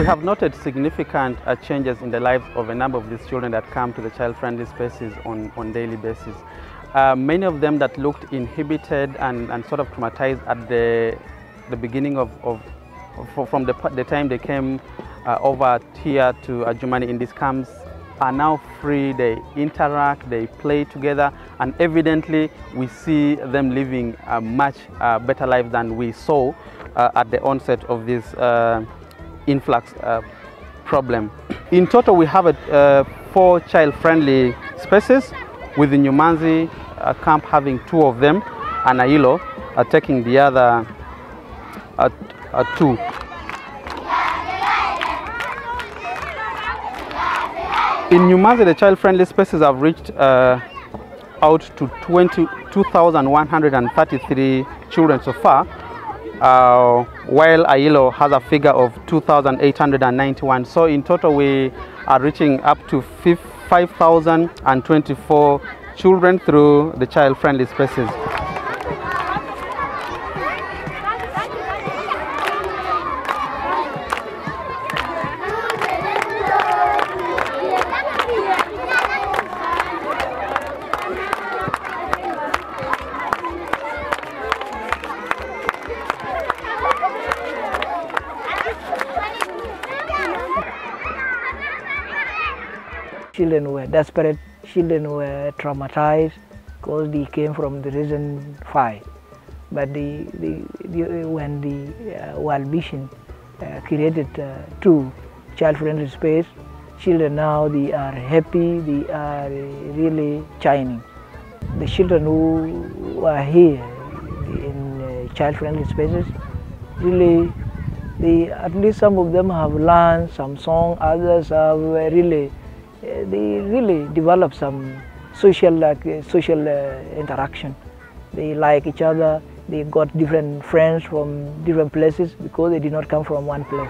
have noted significant changes in the lives of a number of these children that come to the child-friendly spaces on daily basis. Many of them that looked inhibited and sort of traumatized at the beginning from the time they came over here to Germany in these camps are now free. They interact, they play together, and evidently we see them living a much better life than we saw at the onset of this influx problem. In total, we have 4 child-friendly spaces, with the Nyumanzi camp having 2 of them, and Ailo taking the other 2. In Nyumanzi, the child-friendly spaces have reached out to 2,133 children so far, while Ailo has a figure of 2,891. So in total, we are reaching up to 5,024 children through the child-friendly spaces. Children were desperate, children were traumatized because they came from the region 5. But when the World Vision created 2 child-friendly space, children now they are happy, they are really shining. The children who are here in child-friendly spaces, really, at least some of them have learned some song, others have they really develop some social interaction. They like each other. They got different friends from different places because they did not come from one place.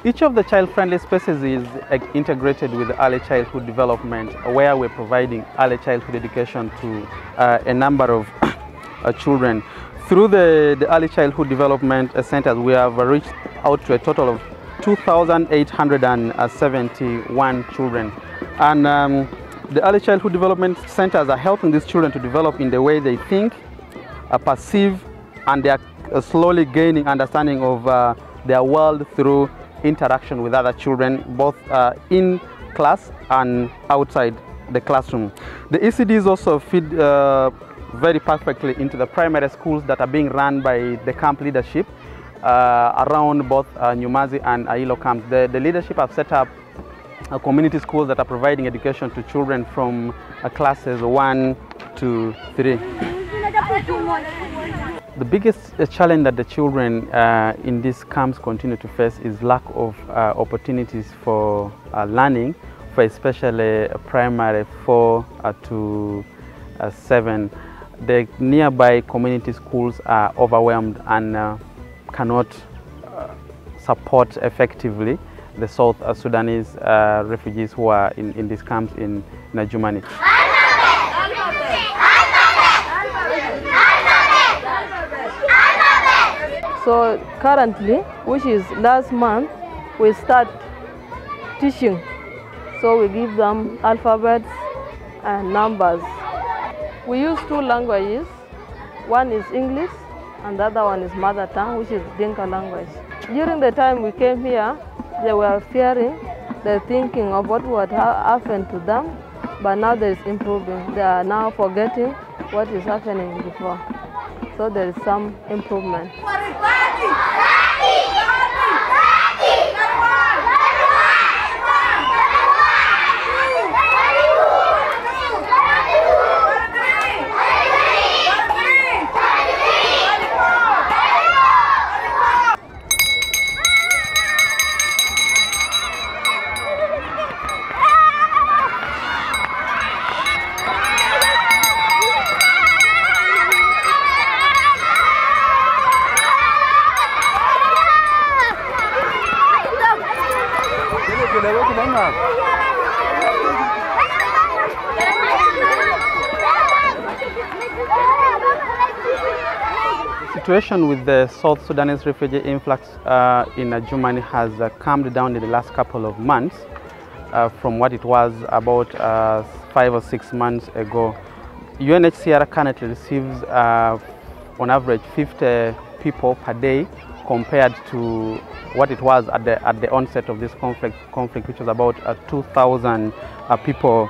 Each of the child-friendly spaces is integrated with early childhood development, where we're providing early childhood education to a number of children. Through the early childhood development centers, we have reached out to a total of 2,871 children. And the early childhood development centers are helping these children to develop in the way they think, perceive, and they are slowly gaining understanding of their world through interaction with other children, both in class and outside the classroom. The ECDs also feed very perfectly into the primary schools that are being run by the camp leadership around both Nyumanzi and Ailo camps. The leadership have set up community schools that are providing education to children from classes 1 to 3. The biggest challenge that the children in these camps continue to face is lack of opportunities for learning, for especially primary 4 to 7. The nearby community schools are overwhelmed and cannot support effectively the South Sudanese refugees who are in these camps in Germany. So currently, which is last month, we start teaching. So we give them alphabets and numbers. We use 2 languages. One is English and the other one is mother tongue, which is Dinka language. During the time we came here, they were fearing, they're thinking of what would happen to them, but now there is improving. They are now forgetting what is happening before. So there is some improvement. situation with the South Sudanese refugee influx in Germany has calmed down in the last couple of months from what it was about 5 or 6 months ago. UNHCR currently receives on average 50 people per day compared to what it was at the onset of this conflict, which was about 2,000 people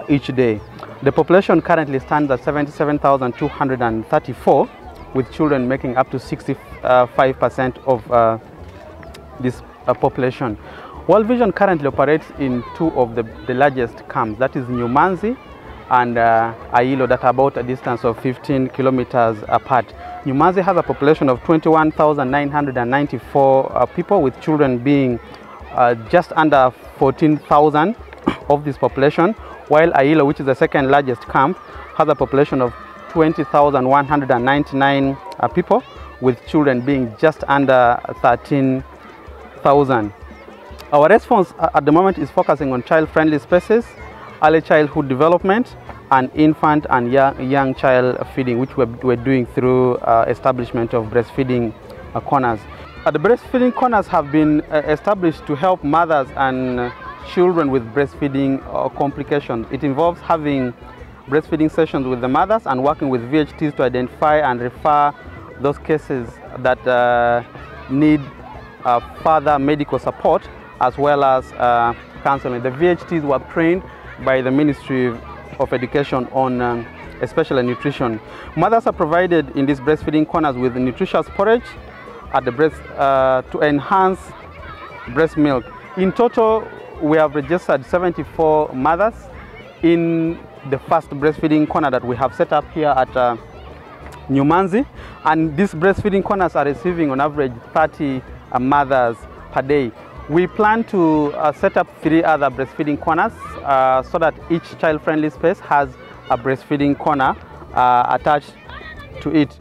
each day. The population currently stands at 77,234, with children making up to 65% of this population. World Vision currently operates in 2 of the largest camps, that is Nyumanzi and Ailo, that are about a distance of 15 kilometers apart. Nyumanzi has a population of 21,994 people, with children being just under 14,000 of this population, while Ailo, which is the second largest camp, has a population of 20,199 people, with children being just under 13,000. Our response at the moment is focusing on child-friendly spaces, early childhood development, and infant and young child feeding, which we're doing through establishment of breastfeeding corners. The breastfeeding corners have been established to help mothers and children with breastfeeding complications. It involves having breastfeeding sessions with the mothers and working with VHTs to identify and refer those cases that need further medical support as well as counseling. The VHTs were trained by the Ministry of Education on especially nutrition. Mothers are provided in these breastfeeding corners with nutritious porridge at the breast to enhance breast milk. In total, we have registered 74 mothers in the first breastfeeding corner that we have set up here at Nyumanzi, and these breastfeeding corners are receiving on average 30 mothers per day. We plan to set up 3 other breastfeeding corners so that each child-friendly space has a breastfeeding corner attached to it.